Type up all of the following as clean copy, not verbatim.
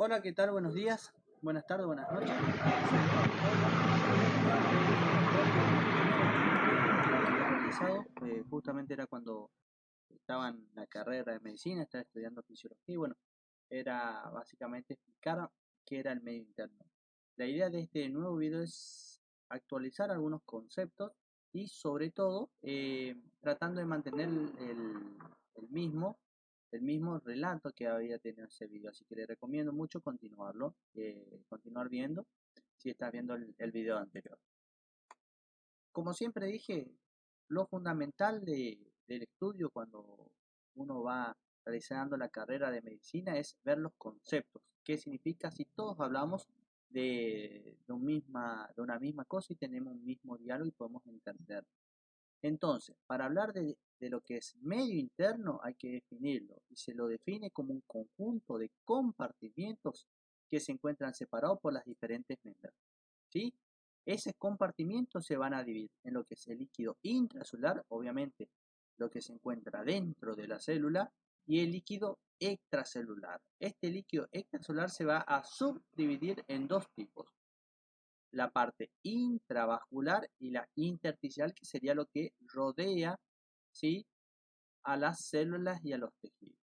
Hola, ¿qué tal? Buenos días, buenas tardes, buenas noches. Justamente era cuando estaba en la carrera de medicina, estaba estudiando fisiología y bueno, era básicamente explicar qué era el medio interno. La idea de este nuevo video es actualizar algunos conceptos y sobre todo tratando de mantener el mismo, el mismo relato que había tenido ese video. Así que les recomiendo mucho continuarlo, continuar viendo si estás viendo el video anterior. Como siempre dije, lo fundamental del estudio cuando uno va realizando la carrera de medicina es ver los conceptos. ¿Qué significa si todos hablamos de una misma cosa y tenemos un mismo diálogo y podemos entender? Entonces, para hablar de lo que es medio interno hay que definirlo y se lo define como un conjunto de compartimientos que se encuentran separados por las diferentes membranas. ¿Sí? Esos compartimientos se van a dividir en lo que es el líquido intracelular, obviamente lo que se encuentra dentro de la célula, y el líquido extracelular. Este líquido extracelular se va a subdividir en dos tipos, la parte intravascular y la intersticial, que sería lo que rodea, ¿sí?, a las células y a los tejidos.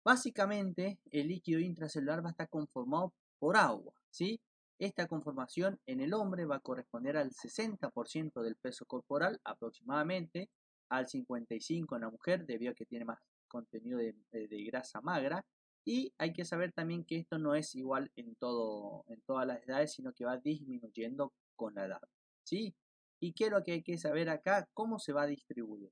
Básicamente, el líquido intracelular va a estar conformado por agua, ¿sí? Esta conformación en el hombre va a corresponder al 60% del peso corporal aproximadamente, al 55% en la mujer debido a que tiene más contenido de grasa magra, y hay que saber también que esto no es igual en todas las edades, sino que va disminuyendo con la edad, ¿sí? ¿Y qué es lo que hay que saber acá? ¿Cómo se va a distribuir?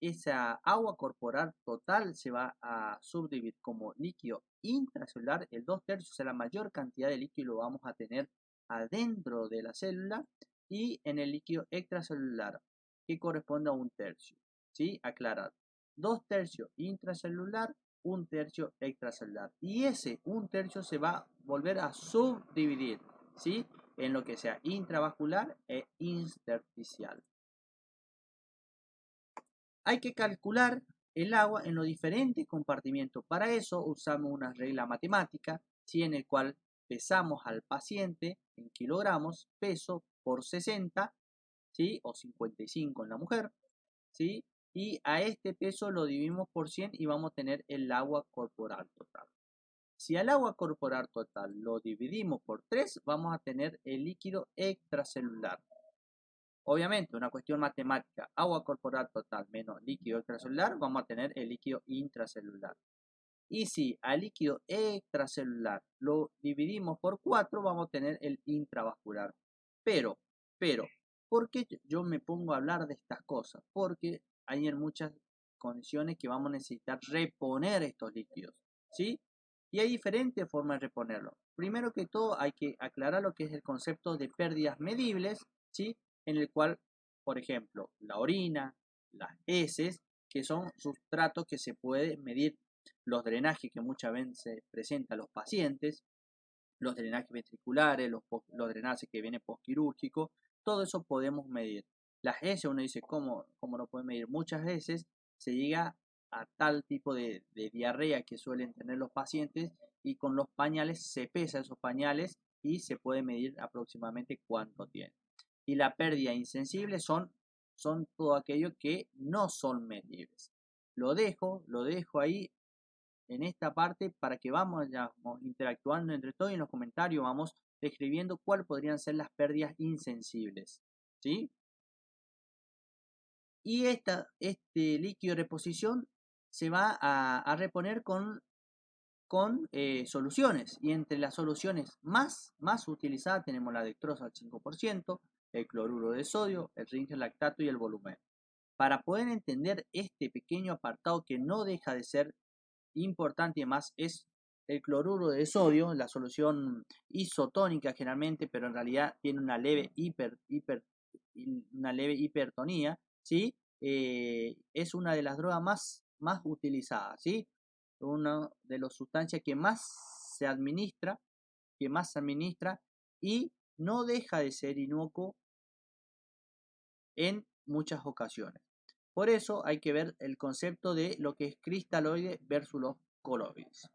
Esa agua corporal total se va a subdividir como líquido intracelular, el 2/3, o sea, la mayor cantidad de líquido lo vamos a tener adentro de la célula, y en el líquido extracelular, que corresponde a 1/3. ¿Sí? Aclarado. 2/3 intracelular, 1/3 extracelular. Y ese 1/3 se va a volver a subdividir, ¿sí?, en lo que sea intravascular e intersticial. Hay que calcular el agua en los diferentes compartimientos. Para eso usamos una regla matemática, ¿sí?, en el cual pesamos al paciente en kilogramos, peso por 60, ¿sí?, o 55 en la mujer, ¿sí?, y a este peso lo dividimos por 100 y vamos a tener el agua corporal total. Si al agua corporal total lo dividimos por 3, vamos a tener el líquido extracelular. Obviamente, una cuestión matemática, agua corporal total menos líquido extracelular, vamos a tener el líquido intracelular. Y si al líquido extracelular lo dividimos por 4, vamos a tener el intravascular. Pero, ¿por qué yo me pongo a hablar de estas cosas? Porque hay en muchas condiciones que vamos a necesitar reponer estos líquidos, ¿sí? Y hay diferentes formas de reponerlo. Primero que todo, hay que aclarar lo que es el concepto de pérdidas medibles, ¿sí?, en el cual, por ejemplo, la orina, las heces, que son sustratos que se puede medir, los drenajes que muchas veces presentan los pacientes, los drenajes ventriculares, los drenajes que vienen postquirúrgicos, todo eso podemos medir. Las heces, uno dice, ¿cómo no puede medir? Muchas veces se llega a tal tipo de diarrea que suelen tener los pacientes, y con los pañales se pesa esos pañales y se puede medir aproximadamente cuánto tiene. Y la pérdida insensible son todo aquello que no son medibles. Lo dejo ahí en esta parte para que vamos interactuando entre todos, y en los comentarios vamos escribiendo cuáles podrían ser las pérdidas insensibles, ¿sí? Y este líquido de reposición se va a reponer con soluciones, y entre las soluciones más utilizadas tenemos la dextrosa al 5%, el cloruro de sodio, el zinc lactato y el volumen. Para poder entender este pequeño apartado que no deja de ser importante y más, es el cloruro de sodio, la solución isotónica generalmente, pero en realidad tiene una leve hipertonía, ¿sí? Es una de las drogas más utilizadas, ¿sí? Una de las sustancias que más se administra, y no deja de ser inocuo en muchas ocasiones. Por eso hay que ver el concepto de lo que es cristaloide versus los coloides.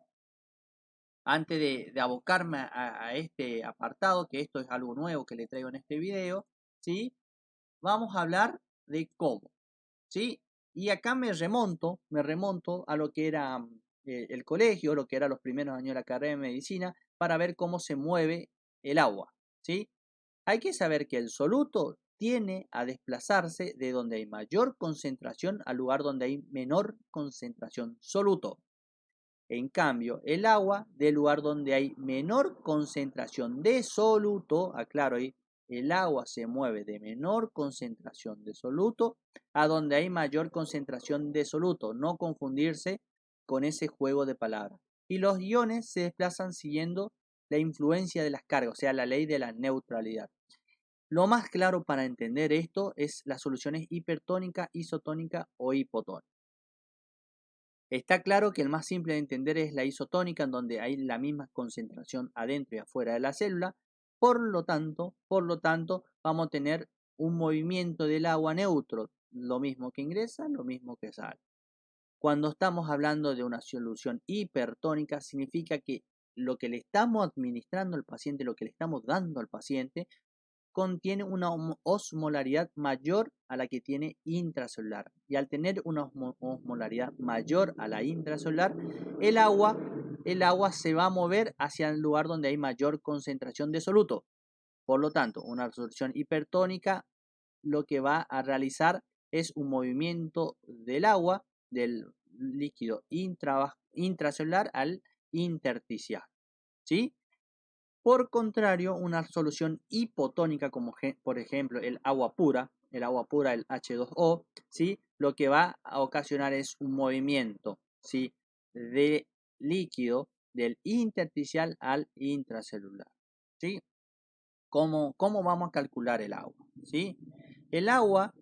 antes de abocarme a este apartado, que esto es algo nuevo que le traigo en este video, ¿sí? Vamos a hablar de cómo, ¿sí? Y acá me remonto a lo que era el colegio, lo que eran los primeros años de la carrera de medicina, para ver cómo se mueve el agua, ¿sí? Hay que saber que el soluto tiende a desplazarse de donde hay mayor concentración al lugar donde hay menor concentración soluto. En cambio, el agua del lugar donde hay menor concentración de soluto, aclaro ahí, el agua se mueve de menor concentración de soluto a donde hay mayor concentración de soluto, no confundirse con ese juego de palabras. Y los iones se desplazan siguiendo la influencia de las cargas, o sea, la ley de la neutralidad. Lo más claro para entender esto es las soluciones hipertónica, isotónica o hipotónica. Está claro que el más simple de entender es la isotónica, en donde hay la misma concentración adentro y afuera de la célula. Por lo tanto, vamos a tener un movimiento del agua neutro, lo mismo que ingresa, lo mismo que sale. Cuando estamos hablando de una solución hipertónica, significa que lo que le estamos administrando al paciente, lo que le estamos dando al paciente, contiene una osmolaridad mayor a la que tiene intracelular. Y al tener una osmolaridad mayor a la intracelular, el agua se va a mover hacia el lugar donde hay mayor concentración de soluto. Por lo tanto, una solución hipertónica lo que va a realizar es un movimiento del agua del líquido intracelular al intersticial. ¿Sí? Por contrario, una solución hipotónica, como por ejemplo el agua pura, el H2O, ¿sí? Lo que va a ocasionar es un movimiento, ¿sí? De líquido del intersticial al intracelular. ¿Sí? ¿Cómo vamos a calcular el agua? ¿Sí? El agua,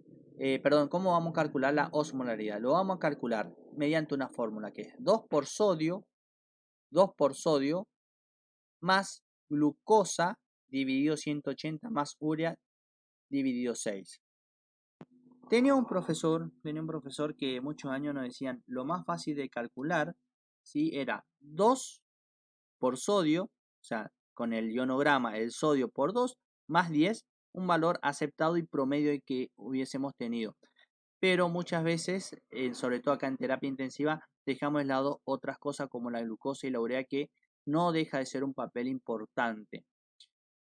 ¿cómo vamos a calcular la osmolaridad? Lo vamos a calcular mediante una fórmula que es 2 por sodio más glucosa dividido 180 más urea dividido 6. Tenía un profesor que muchos años nos decían lo más fácil de calcular, ¿sí? Era 2 por sodio, o sea, con el ionograma el sodio por 2 más 10, un valor aceptado y promedio que hubiésemos tenido. Pero muchas veces, sobre todo acá en terapia intensiva, dejamos de lado otras cosas como la glucosa y la urea que no deja de ser un papel importante.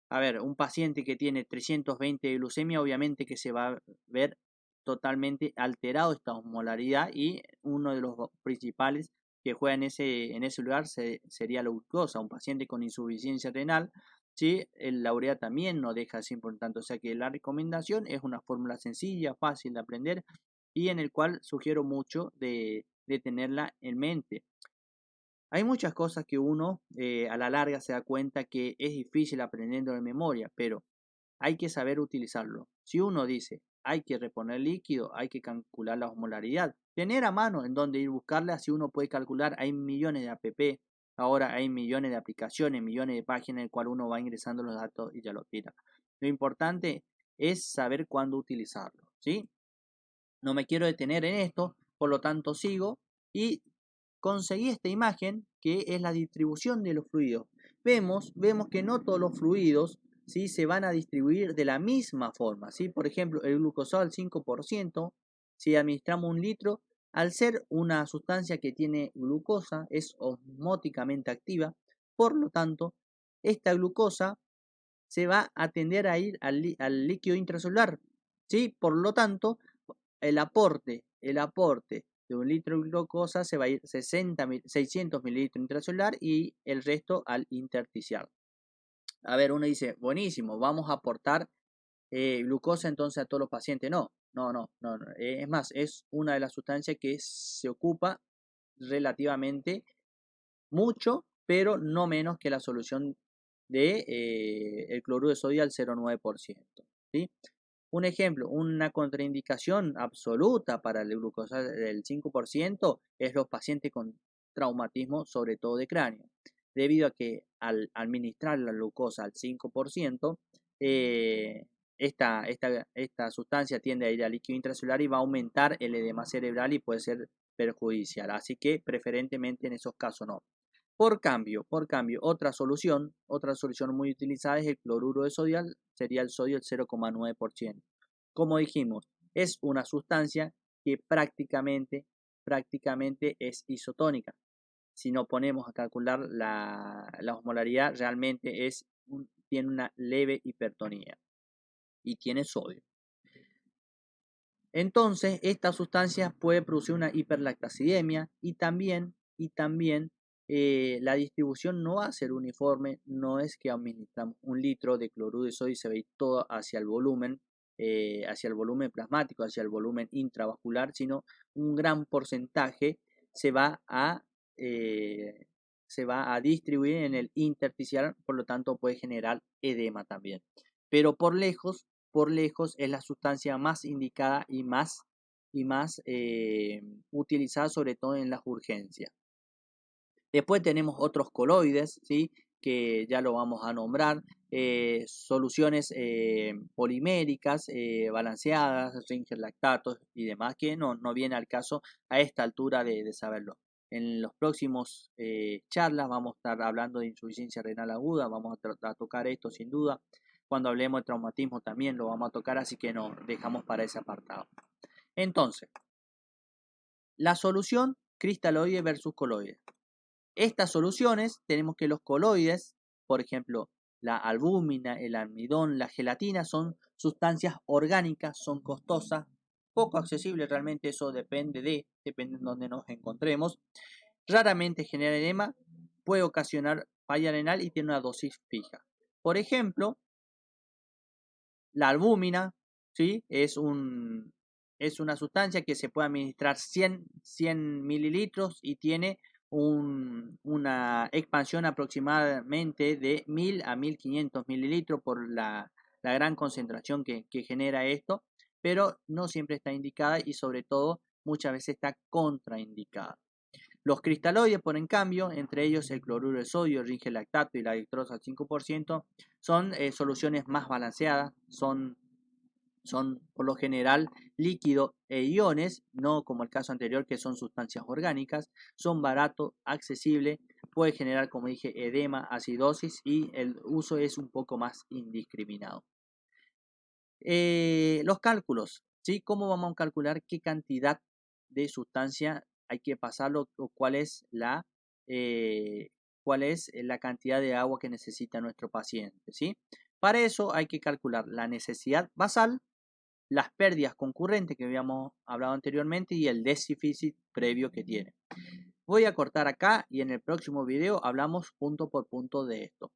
A ver, un paciente que tiene 320 de glucemia, obviamente que se va a ver totalmente alterado esta osmolaridad y uno de los principales que juega en ese lugar sería la glucosa. Un paciente con insuficiencia renal, ¿sí? La urea también no deja de ser importante. O sea que la recomendación es una fórmula sencilla, fácil de aprender y en el cual sugiero mucho de tenerla en mente. Hay muchas cosas que uno a la larga se da cuenta que es difícil aprendiendo de memoria, pero hay que saber utilizarlo. Si uno dice hay que reponer líquido, hay que calcular la osmolaridad, tener a mano en donde ir a buscarla, si uno puede calcular, hay millones de app, ahora hay millones de aplicaciones, millones de páginas en el cual uno va ingresando los datos y ya lo tira. Lo importante es saber cuándo utilizarlo, ¿sí? No me quiero detener en esto, por lo tanto sigo y conseguí esta imagen que es la distribución de los fluidos. Vemos que no todos los fluidos, ¿sí? Se van a distribuir de la misma forma, ¿sí? Por ejemplo, el glucosado al 5%, si administramos un litro, al ser una sustancia que tiene glucosa, es osmóticamente activa, por lo tanto, esta glucosa se va a tender a ir al líquido intracelular, ¿sí? Por lo tanto, el aporte de un litro de glucosa se va a ir 600 mililitros intracelular y el resto al intersticial. A ver, uno dice, buenísimo, vamos a aportar glucosa entonces a todos los pacientes. No. Es más, es una de las sustancias que se ocupa relativamente mucho, pero no menos que la solución de el cloruro de sodio al 0,9%. ¿Sí? Un ejemplo, una contraindicación absoluta para el glucosa del 5% es los pacientes con traumatismo, sobre todo de cráneo, debido a que al administrar la glucosa al 5%, esta sustancia tiende a ir al líquido intracelular y va a aumentar el edema cerebral y puede ser perjudicial. Así que preferentemente en esos casos no. Por cambio, otra solución muy utilizada es el cloruro de sodio, sería el sodio el 0,9%. Como dijimos, es una sustancia que prácticamente es isotónica. Si nos ponemos a calcular la osmolaridad, realmente tiene una leve hipertonía y tiene sodio. Entonces, esta sustancia puede producir una hiperlactacidemia y también la distribución no va a ser uniforme, no es que administramos 1 litro de cloruro de sodio y se ve todo hacia el volumen plasmático, hacia el volumen intravascular, sino un gran porcentaje se va a distribuir en el intersticial, por lo tanto puede generar edema también. Pero por lejos es la sustancia más indicada y más utilizada, sobre todo en las urgencias. Después tenemos otros coloides, ¿sí?, que ya lo vamos a nombrar, soluciones poliméricas, balanceadas, Ringer lactatos y demás, que no viene al caso a esta altura de saberlo. En los próximos charlas vamos a estar hablando de insuficiencia renal aguda, vamos a tocar esto sin duda. Cuando hablemos de traumatismo también lo vamos a tocar, así que nos dejamos para ese apartado. Entonces, la solución cristaloide versus coloide. Estas soluciones tenemos que los coloides, por ejemplo, la albúmina, el almidón, la gelatina, son sustancias orgánicas, son costosas, poco accesibles, realmente eso depende de dónde nos encontremos. Raramente genera edema, puede ocasionar falla renal y tiene una dosis fija. Por ejemplo, la albúmina, ¿sí?, es una sustancia que se puede administrar 100 mililitros y tiene una expansión aproximadamente de 1000 a 1500 mililitros por la gran concentración que genera esto, pero no siempre está indicada y sobre todo muchas veces está contraindicada. Los cristaloides, por en cambio, entre ellos el cloruro de sodio, el Ringer lactato y la dextrosa al 5%, son soluciones más balanceadas, son por lo general líquido e iones, no como el caso anterior que son sustancias orgánicas, son baratos, accesibles, puede generar, como dije, edema, acidosis y el uso es un poco más indiscriminado. Los cálculos, ¿sí? ¿Cómo vamos a calcular qué cantidad de sustancia hay que pasarlo o cuál es la cantidad de agua que necesita nuestro paciente, ¿sí? Para eso hay que calcular la necesidad basal, las pérdidas concurrentes que habíamos hablado anteriormente y el déficit previo que tiene. Voy a cortar acá y en el próximo video hablamos punto por punto de esto.